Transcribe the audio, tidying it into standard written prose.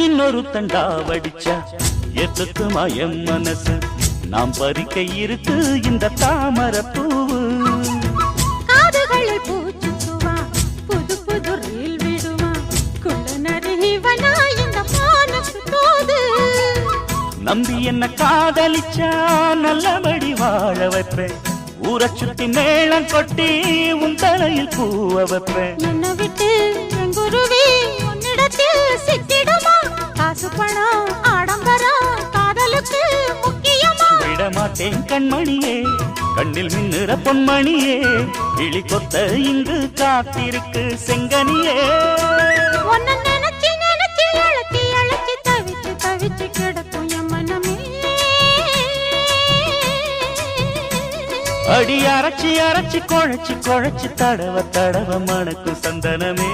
இன்னொரு தண்டா வடிச்சா எத்துக்குமா என் மனசு நாம் பறிக்க இருக்கு இந்த தாமரை பூவு காதுகளை பூச்சுக்குவா புது புது ரீல் விடுவா குள்ள நரிவனா இந்த மானத்து தோது நம்பி என்ன காதலிச்சா நல்லபடி வாழ வைப்பேன் ஊரை சுத்தி மேளம் கொட்டி உன் தலையில் பூவ வைப்பேன் என்ன விட்டு எங்குருவி உன்னிடத்தில் சிக்கிடுமா காசு பணம் ஆடம்பரம் காதலுக்கு முக்கியமா விடமாட்டேன் கண்மணியே கண்ணில் மின்னுற பொன்மணியே கிளி கொத்த இங்கு காத்திருக்கு செங்கனியே உன்னை நினைச்சு நினைச்சு அழைச்சி அழைச்சி தவிச்சு தவிச்சு கிடக்கும் என் மனமே அடி அரைச்சி அரைச்சி குழைச்சி குழைச்சி தடவ தடவ மணக்கும் சந்தனமே